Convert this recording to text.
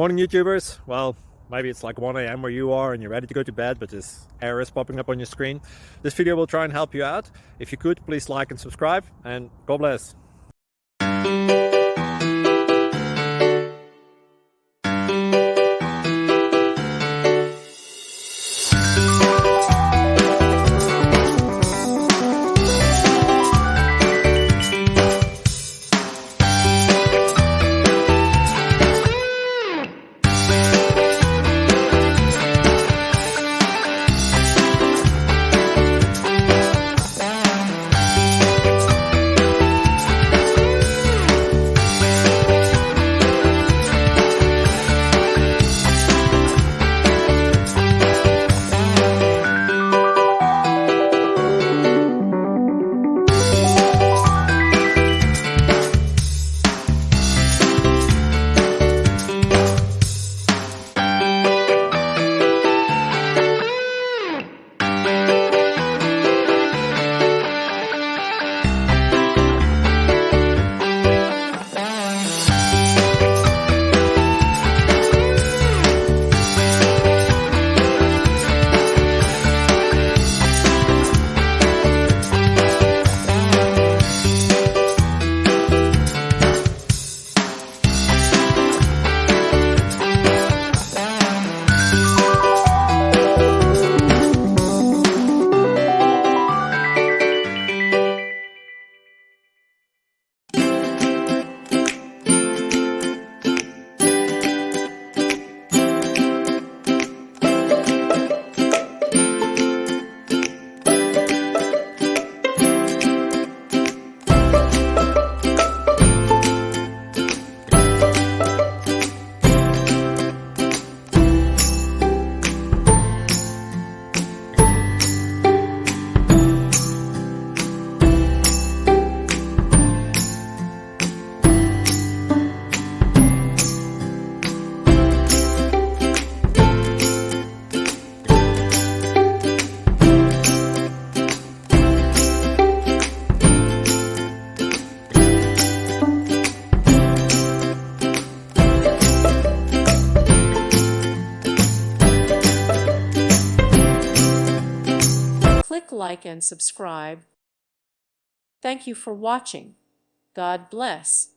Morning YouTubers. Well, maybe it's like 1 a.m. where you are and you're ready to go to bed, but this error is popping up on your screen. This video will try and help you out. If you could, please like and subscribe, and God bless. Click like and subscribe. Thank you for watching. God bless.